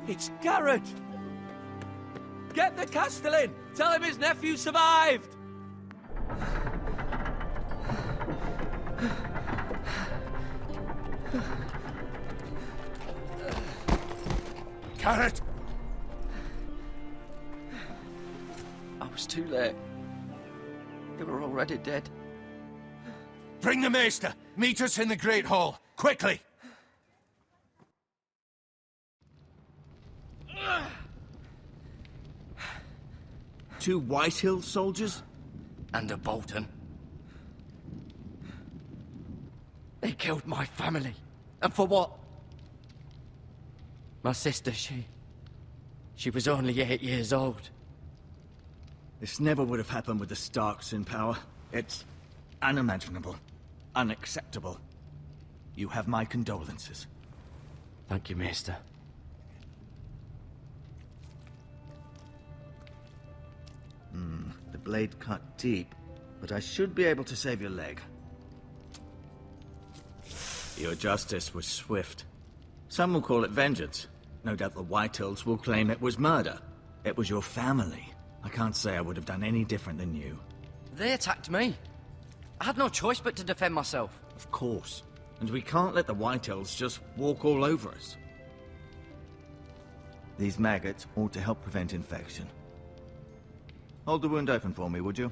It's Garrett! Get the Castellan! Tell him his nephew survived! Garrett! I was too late. They were already dead. Bring the Maester! Meet us in the Great Hall! Quickly! Two Whitehill soldiers? And a Bolton. They killed my family. And for what? My sister, she was only 8 years old. This never would have happened with the Starks in power. It's unimaginable. Unacceptable. You have my condolences. Thank you, Maester. The blade cut deep, but I should be able to save your leg. Your justice was swift. Some will call it vengeance. No doubt the Whitehills will claim it was murder. It was your family. I can't say I would have done any different than you. They attacked me. I had no choice but to defend myself. Of course. And we can't let the Whitehills just walk all over us. These maggots ought to help prevent infection. Hold the wound open for me, would you?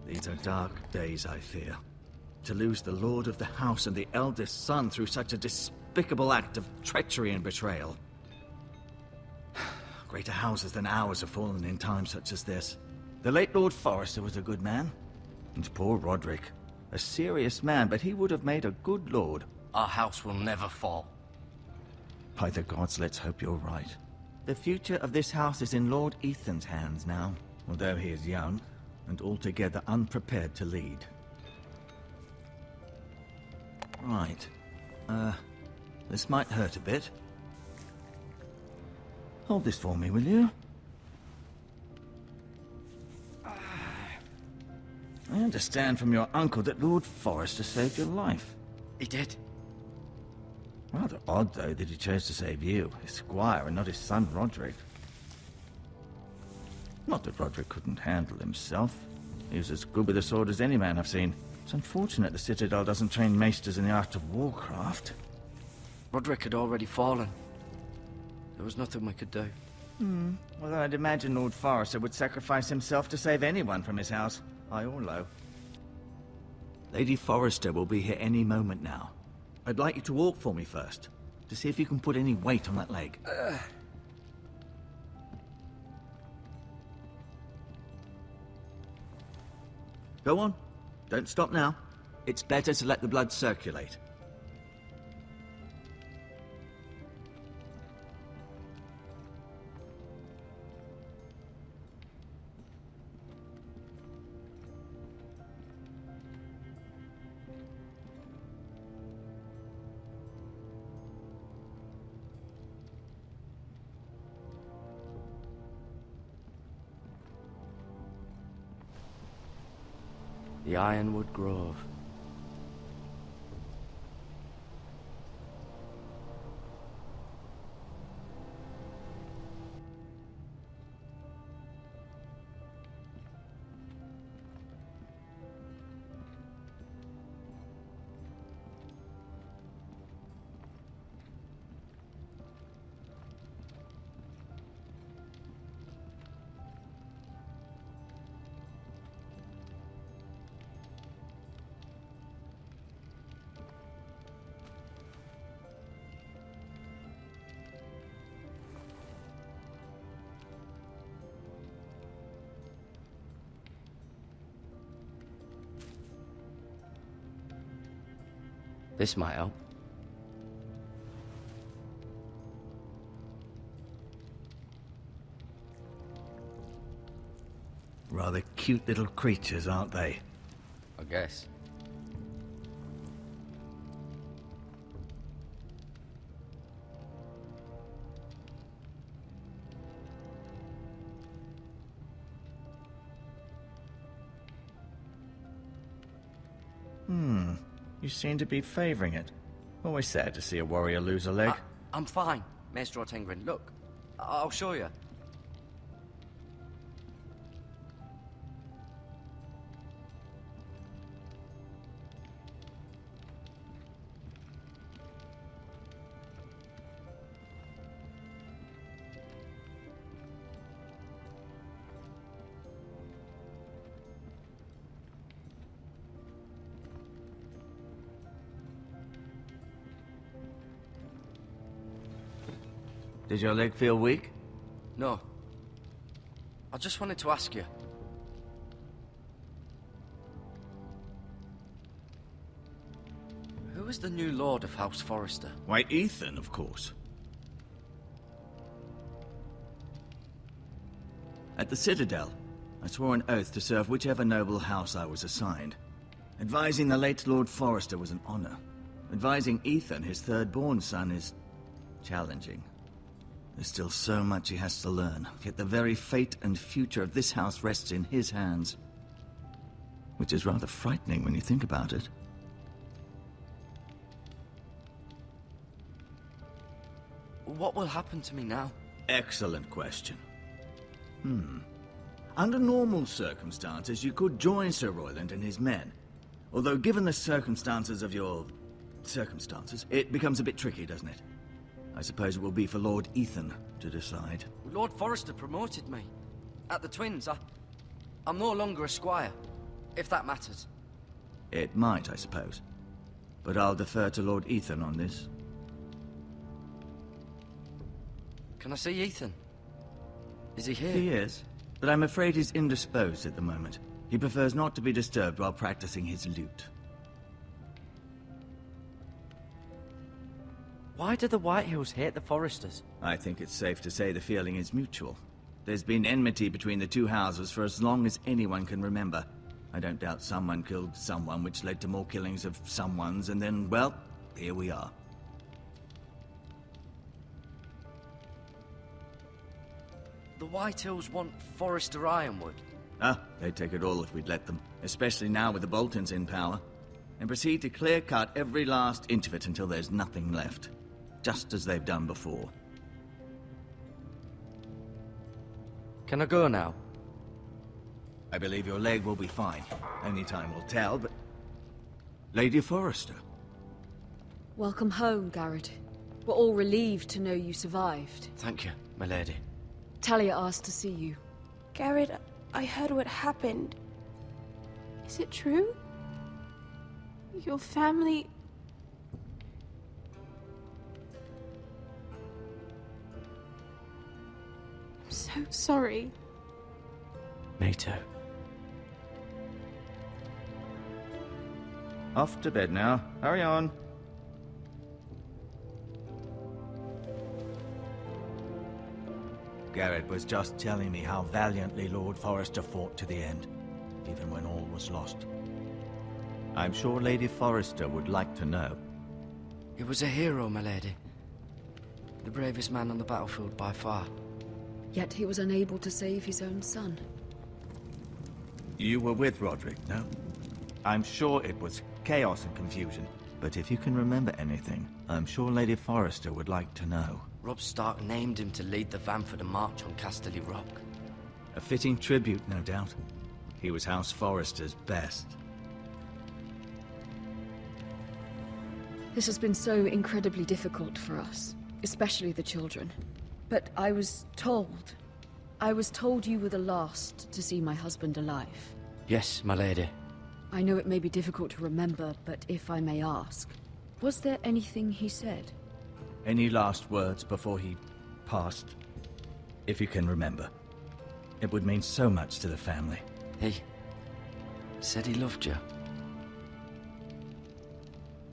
These are dark days, I fear. To lose the lord of the house and the eldest son through such a despicable act of treachery and betrayal. Greater houses than ours have fallen in times such as this. The late Lord Forrester was a good man. And poor Roderick. A serious man, but he would have made a good lord. Our house will never fall. By the gods, let's hope you're right. The future of this house is in Lord Ethan's hands now, although he is young and altogether unprepared to lead. Right. This might hurt a bit. Hold this for me, will you? I understand from your uncle that Lord Forrester saved your life. He did. Rather odd, though, that he chose to save you, his squire, and not his son Roderick. Not that Roderick couldn't handle himself. He was as good with a sword as any man I've seen. It's unfortunate the Citadel doesn't train maesters in the art of warcraft. Roderick had already fallen. There was nothing we could do. Although I'd imagine Lord Forrester would sacrifice himself to save anyone from his house, high or low. Lady Forrester will be here any moment now. I'd like you to walk for me first, to see if you can put any weight on that leg. Go on. Don't stop now. It's better to let the blood circulate. The Ironwood Grove. This might help. Rather cute little creatures, aren't they? I guess. You seem to be favoring it. Always sad to see a warrior lose a leg. I'm fine, Maestro Tengrin. Look, I'll show you. Did your leg feel weak? No. I just wanted to ask you. Who is the new Lord of House Forrester? Why, Ethan, of course. At the Citadel, I swore an oath to serve whichever noble house I was assigned. Advising the late Lord Forrester was an honor. Advising Ethan, his third-born son, is challenging. There's still so much he has to learn, yet the very fate and future of this house rests in his hands. Which is rather frightening when you think about it. What will happen to me now? Excellent question. Under normal circumstances, you could join Sir Royland and his men. Although given the circumstances of your circumstances, it becomes a bit tricky, doesn't it? I suppose it will be for Lord Ethan to decide. Lord Forrester promoted me. At the Twins, I'm no longer a squire, if that matters. It might, I suppose. But I'll defer to Lord Ethan on this. Can I see Ethan? Is he here? He is, but I'm afraid he's indisposed at the moment. He prefers not to be disturbed while practicing his lute. Why do the Whitehills hate the Forresters? I think it's safe to say the feeling is mutual. There's been enmity between the two houses for as long as anyone can remember. I don't doubt someone killed someone, which led to more killings of someones, and then, well, here we are. The Whitehills want Forrester Ironwood. They'd take it all if we'd let them, especially now with the Boltons in power, and proceed to clear-cut every last inch of it until there's nothing left. Just as they've done before. Can I go now? I believe your leg will be fine. Only time will tell, but... Lady Forrester. Welcome home, Garrett. We're all relieved to know you survived. Thank you, my lady. Talia asked to see you. Garrett, I heard what happened. Is it true? Your family... I'm so sorry. Me too. Off to bed now. Hurry on. Garrett was just telling me how valiantly Lord Forrester fought to the end, even when all was lost. I'm sure Lady Forrester would like to know. He was a hero, my lady. The bravest man on the battlefield by far. Yet he was unable to save his own son. You were with Roderick, no? I'm sure it was chaos and confusion, but if you can remember anything, I'm sure Lady Forrester would like to know. Robb Stark named him to lead the van for the march on Casterly Rock. A fitting tribute, no doubt. He was House Forrester's best. This has been so incredibly difficult for us, especially the children. But I was told you were the last to see my husband alive. Yes, my lady. I know it may be difficult to remember, but if I may ask, was there anything he said? Any last words before he passed? If you can remember. It would mean so much to the family. He said he loved you.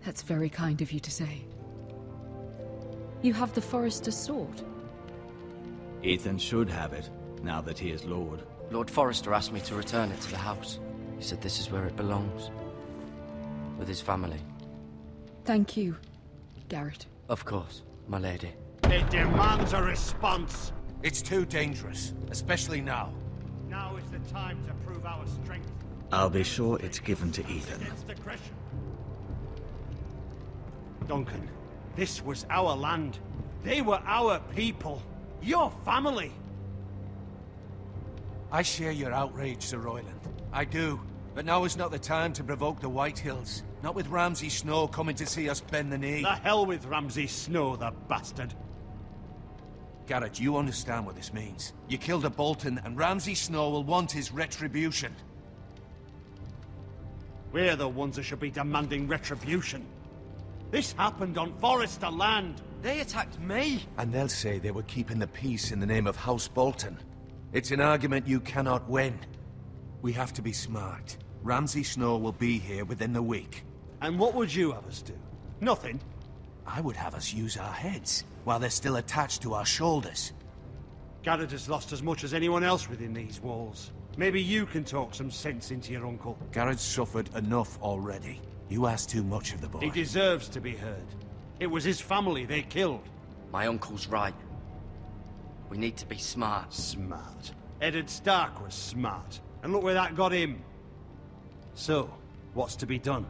That's very kind of you to say. You have the Forrester's sword. Ethan should have it, now that he is Lord. Lord Forrester asked me to return it to the house. He said this is where it belongs. With his family. Thank you, Garrett. Of course, my lady. It demands a response. It's too dangerous, especially now. Now is the time to prove our strength. I'll be sure it's given to Ethan. Against aggression. Duncan, this was our land. They were our people. Your family. I share your outrage, Sir Royland. I do. But now is not the time to provoke the White Hills. Not with Ramsay Snow coming to see us bend the knee. The hell with Ramsay Snow, the bastard. Garrett, you understand what this means. You killed a Bolton, and Ramsay Snow will want his retribution. We're the ones that should be demanding retribution. This happened on Forester land. They attacked me! And they'll say they were keeping the peace in the name of House Bolton. It's an argument you cannot win. We have to be smart. Ramsay Snow will be here within the week. And what would you have us do? Nothing. I would have us use our heads, while they're still attached to our shoulders. Garrett has lost as much as anyone else within these walls. Maybe you can talk some sense into your uncle. Garrett's suffered enough already. You ask too much of the boy. He deserves to be heard. It was his family they killed. My uncle's right. We need to be smart. Smart. Eddard Stark was smart. And look where that got him. So, what's to be done?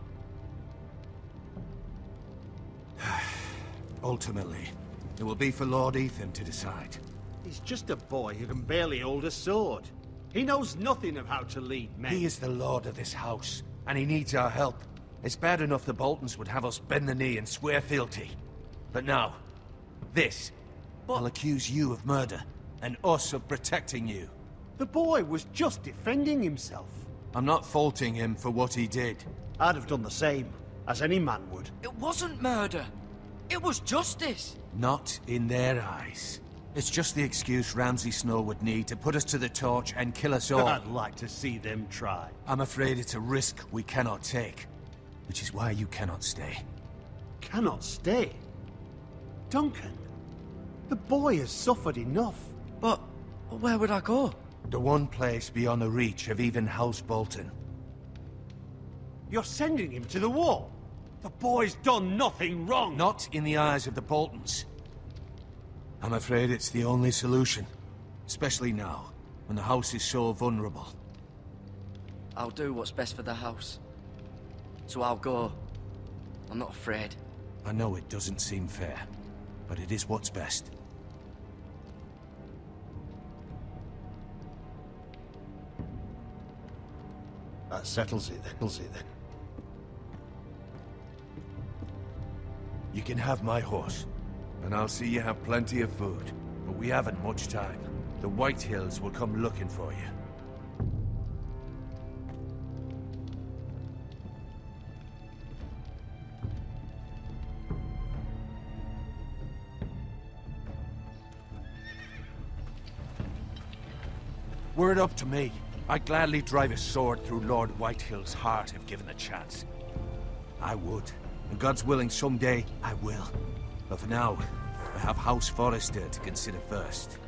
Ultimately, it will be for Lord Ethan to decide. He's just a boy who can barely hold a sword. He knows nothing of how to lead men. He is the lord of this house, and he needs our help. It's bad enough the Boltons would have us bend the knee and swear fealty. But now, this will accuse you of murder, and us of protecting you. The boy was just defending himself. I'm not faulting him for what he did. I'd have done the same, as any man would. It wasn't murder. It was justice. Not in their eyes. It's just the excuse Ramsay Snow would need to put us to the torch and kill us all. I'd like to see them try. I'm afraid it's a risk we cannot take. Which is why you cannot stay. Cannot stay? Duncan, the boy has suffered enough. But where would I go? The one place beyond the reach of even House Bolton. You're sending him to the wall? The boy's done nothing wrong! Not in the eyes of the Boltons. I'm afraid it's the only solution. Especially now, when the house is so vulnerable. I'll do what's best for the house. So I'll go. I'm not afraid. I know it doesn't seem fair, but it is what's best. That settles it then. You can have my horse, and I'll see you have plenty of food. But we haven't much time. The White Hills will come looking for you. Were it up to me, I'd gladly drive a sword through Lord Whitehill's heart if given the chance. I would. And God's willing, someday I will. But for now, I have House Forrester to consider first.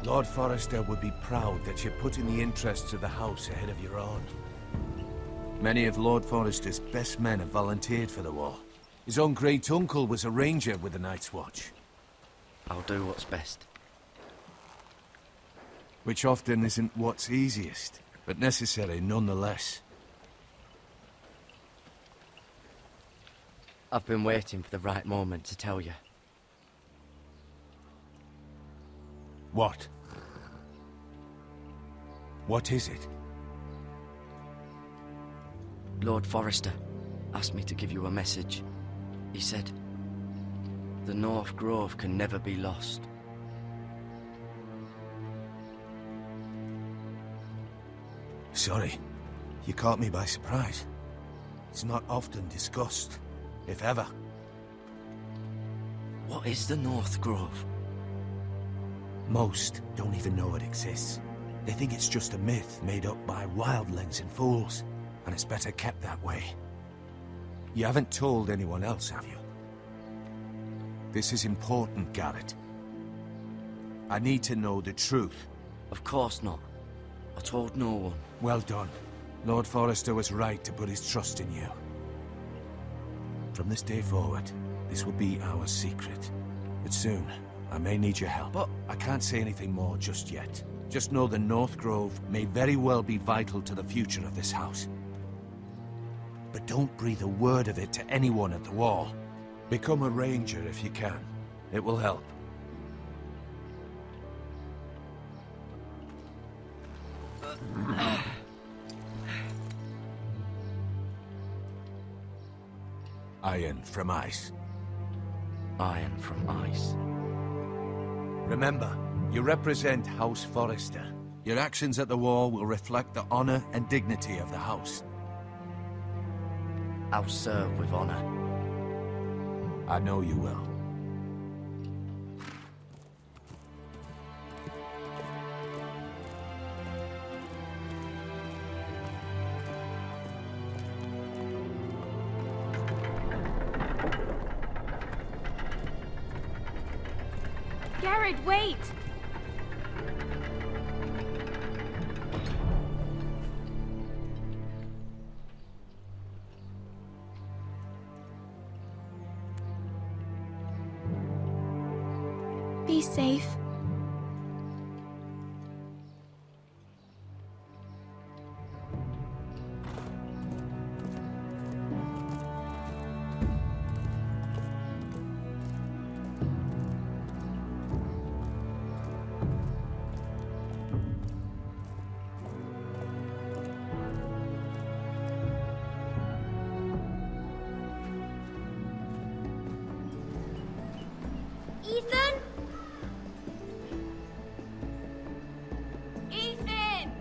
Lord Forrester would be proud that you're putting the interests of the house ahead of your own. Many of Lord Forrester's best men have volunteered for the war. His own great-uncle was a ranger with the Night's Watch. I'll do what's best. Which often isn't what's easiest, but necessary nonetheless. I've been waiting for the right moment to tell you. What? What is it? Lord Forrester asked me to give you a message. He said, the North Grove can never be lost. Sorry, you caught me by surprise. It's not often discussed, if ever. What is the North Grove? Most don't even know it exists. They think it's just a myth made up by wildlings and fools, and it's better kept that way. You haven't told anyone else, have you? This is important, Garrett. I need to know the truth. Of course not. I told no one. Well done. Lord Forrester was right to put his trust in you. From this day forward, this will be our secret. But soon, I may need your help. But I can't say anything more just yet. Just know the North Grove may very well be vital to the future of this house. But don't breathe a word of it to anyone at the Wall. Become a ranger if you can. It will help. Iron from ice. Iron from ice. Remember, you represent House Forrester. Your actions at the Wall will reflect the honor and dignity of the house. I'll serve with honor. I know you will. Garrett, wait! Be safe. Ethan? Ethan!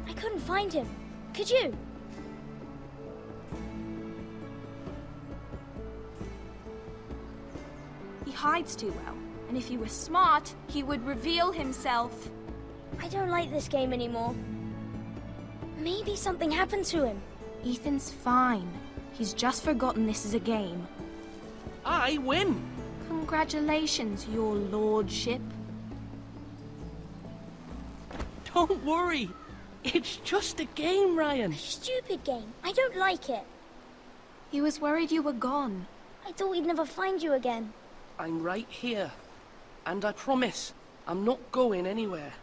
I couldn't find him. Could you? He hides too well, and if he were smart, he would reveal himself. I don't like this game anymore. Maybe something happened to him. Ethan's fine. He's just forgotten this is a game. I win! Congratulations, your lordship. Don't worry. It's just a game, Ryan. Stupid game. I don't like it. He was worried you were gone. I thought we'd never find you again. I'm right here. And I promise, I'm not going anywhere.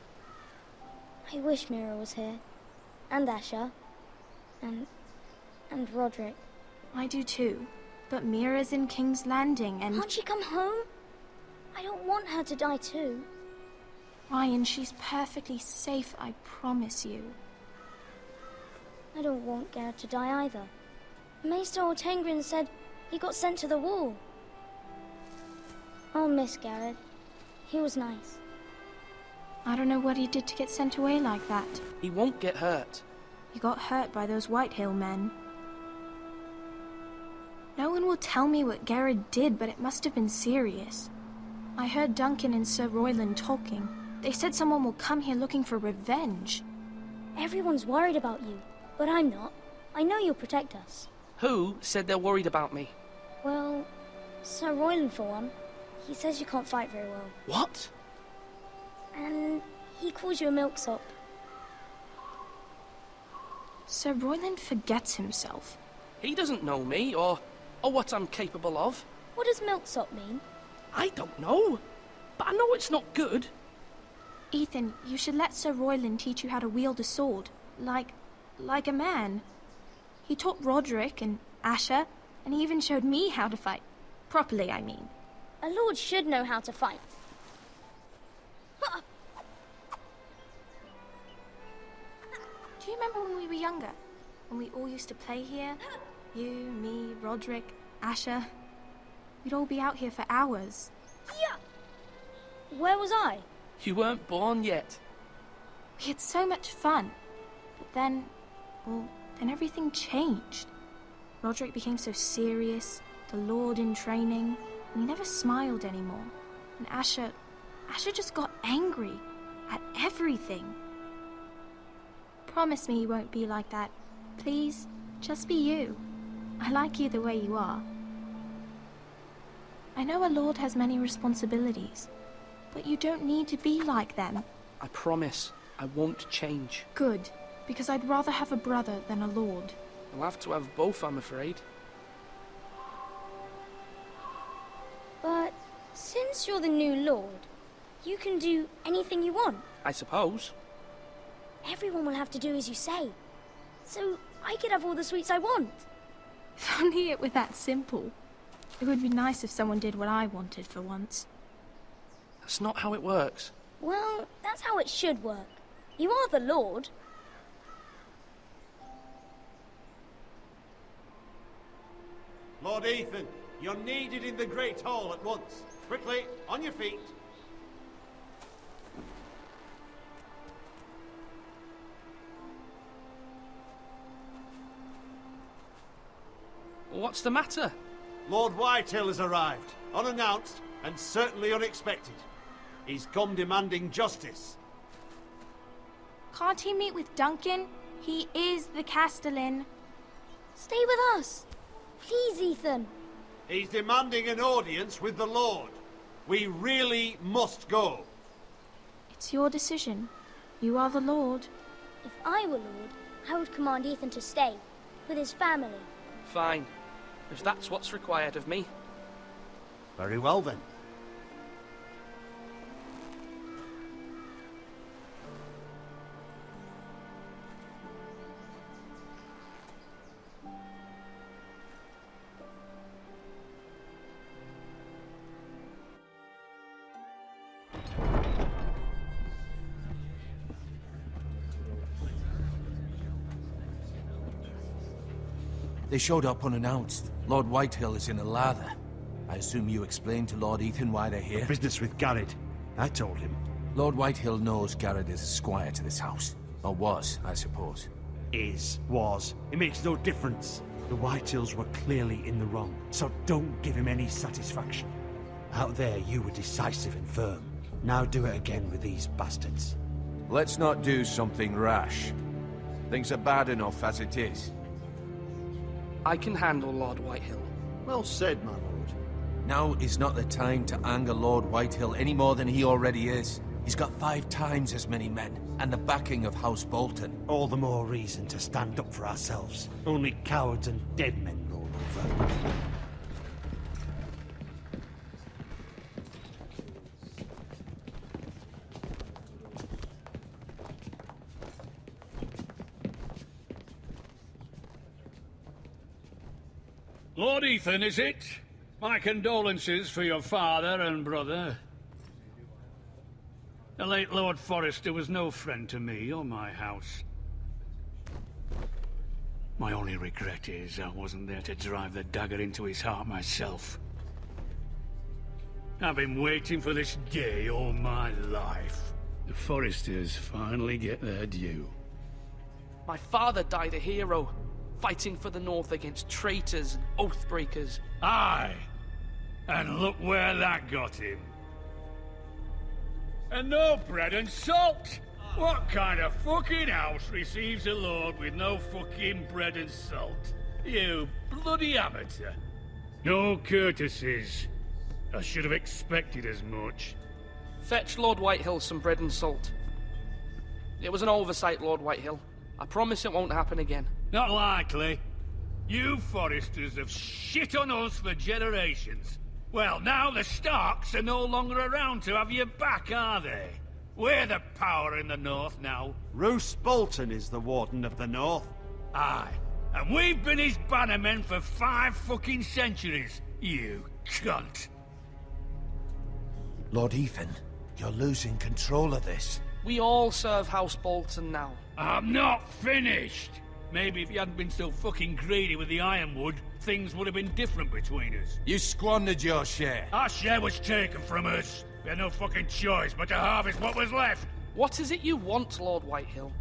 I wish Muro was here. And Asher. And Roderick. I do too. But Mira's in King's Landing and... Can't she come home? I don't want her to die too. Ryan, she's perfectly safe, I promise you. I don't want Garrett to die either. Maester Ortengrin said he got sent to the Wall. I'll miss Garrett. He was nice. I don't know what he did to get sent away like that. He won't get hurt. He got hurt by those Whitehill men. No one will tell me what Garrett did, but it must have been serious. I heard Duncan and Sir Royland talking. They said someone will come here looking for revenge. Everyone's worried about you, but I'm not. I know you'll protect us. Who said they're worried about me? Well, Sir Royland for one. He says you can't fight very well. What? And he calls you a milksop. Sir Royland forgets himself. He doesn't know me, or what I'm capable of. What does milksop mean? I don't know, but I know it's not good. Ethan, you should let Sir Royland teach you how to wield a sword. Like a man. He taught Roderick and Asher, and he even showed me how to fight. Properly, I mean. A lord should know how to fight. Do you remember when we were younger? When we all used to play here? You, me, Roderick, Asher. We'd all be out here for hours. Yeah. Where was I? You weren't born yet. We had so much fun. But then, well, then everything changed. Roderick became so serious, the Lord in training, and he never smiled anymore. And Asher just got angry at everything. Promise me you won't be like that. Please, just be you. I like you the way you are. I know a lord has many responsibilities, but you don't need to be like them. I promise I won't change. Good, because I'd rather have a brother than a lord. I'll have to have both, I'm afraid. since you're the new lord, you can do anything you want. I suppose. Everyone will have to do as you say. So I could have all the sweets I want. If only it were that simple. It would be nice if someone did what I wanted for once. That's not how it works. Well, that's how it should work. You are the lord. Lord Ethan, you're needed in the Great Hall at once. Quickly, on your feet. What's the matter? Lord Whitehill has arrived, unannounced and certainly unexpected. He's come demanding justice. Can't he meet with Duncan? He is the Castellan. Stay with us. Please, Ethan. He's demanding an audience with the Lord. We really must go. It's your decision. You are the Lord. If I were lord, I would command Ethan to stay, with his family. Fine. If that's what's required of me. Very well then. They showed up unannounced. Lord Whitehill is in a lather. I assume you explained to Lord Ethan why they're here? Business with Garrett. I told him. Lord Whitehill knows Garrett is a squire to this house. Or was, I suppose. Was. It makes no difference. The Whitehills were clearly in the wrong, so don't give him any satisfaction. Out there, you were decisive and firm. Now do it again with these bastards. Let's not do something rash. Things are bad enough as it is. I can handle Lord Whitehill. Well said, my lord. Now is not the time to anger Lord Whitehill any more than he already is. He's got 5 times as many men, and the backing of House Bolton. All the more reason to stand up for ourselves. Only cowards and dead men roll over. Lord Ethan, is it? My condolences for your father and brother. The late Lord Forrester was no friend to me or my house. My only regret is I wasn't there to drive the dagger into his heart myself. I've been waiting for this day all my life. The Forresters finally get their due. My father died a hero, fighting for the North against traitors and oathbreakers. Aye! And look where that got him. And no bread and salt! What kind of fucking house receives a lord with no fucking bread and salt? You bloody amateur. No courtesies. I should have expected as much. Fetch Lord Whitehill some bread and salt. It was an oversight, Lord Whitehill. I promise it won't happen again. Not likely. You Forresters have shit on us for generations. Well, now the Starks are no longer around to have your back, are they? We're the power in the North now. Roose Bolton is the Warden of the North. Aye. And we've been his bannermen for 5 fucking centuries, you cunt. Lord Ethan, you're losing control of this. We all serve House Bolton now. I'm not finished! Maybe if you hadn't been so fucking greedy with the ironwood, things would have been different between us. You squandered your share. Our share was taken from us. We had no fucking choice but to harvest what was left. What is it you want, Lord Whitehill?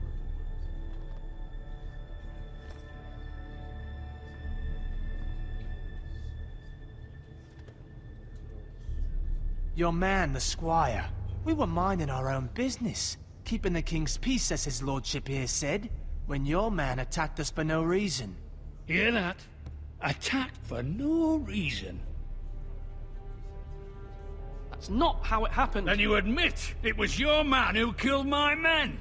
Your man, the squire. We were minding our own business, keeping the king's peace, as his lordship here said, when your man attacked us for no reason. Hear that? Attacked for no reason. That's not how it happened. Then you admit it was your man who killed my men.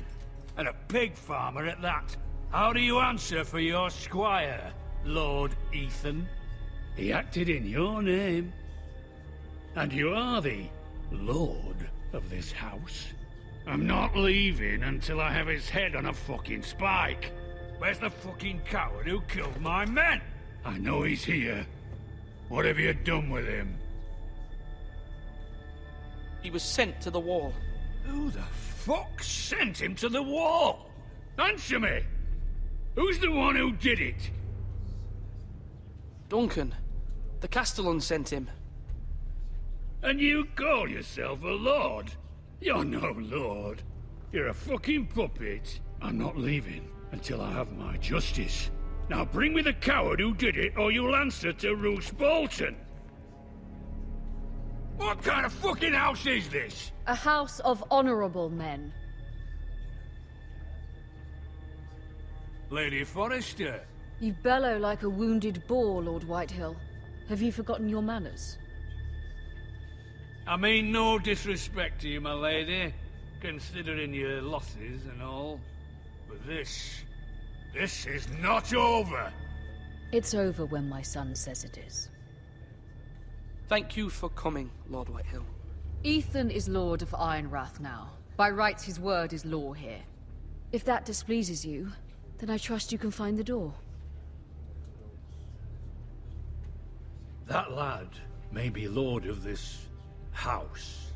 And a pig farmer at that. How do you answer for your squire, Lord Ethan? He acted in your name. And you are the Lord of this house? I'm not leaving until I have his head on a fucking spike. Where's the fucking coward who killed my men? I know he's here. What have you done with him? He was sent to the wall. Who the fuck sent him to the wall? Answer me! Who's the one who did it? Duncan. The Castellan sent him. And you call yourself a lord? You're no lord. You're a fucking puppet. I'm not leaving until I have my justice. Now bring me the coward who did it, or you'll answer to Roose Bolton. What kind of fucking house is this? A house of honorable men. Lady Forrester. You bellow like a wounded boar, Lord Whitehill. Have you forgotten your manners? I mean no disrespect to you, my lady, considering your losses and all. But this is not over. It's over when my son says it is. Thank you for coming, Lord Whitehill. Ethan is Lord of Ironrath now. By rights, his word is law here. If that displeases you, then I trust you can find the door. That lad may be lord of this house,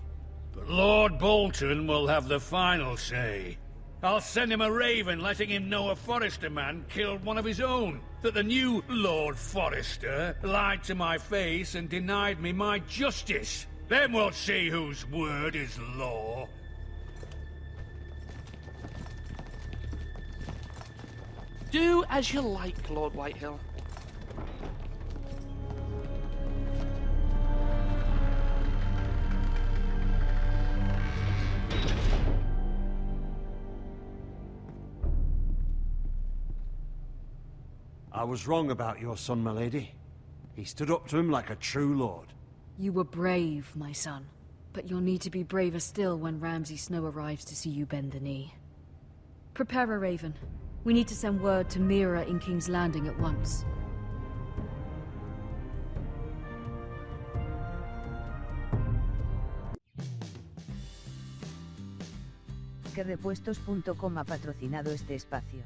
but Lord Bolton will have the final say. I'll send him a raven letting him know a Forrester man killed one of his own. That the new Lord Forrester lied to my face and denied me my justice. Then we'll see whose word is law. Do as you like, Lord Whitehill. I was wrong about your son, my lady. He stood up to him like a true lord. You were brave, my son. But you'll need to be braver still when Ramsay Snow arrives to see you bend the knee. Prepare a raven. We need to send word to Mira in King's Landing at once. Que Repuestos.com ha patrocinado este espacio.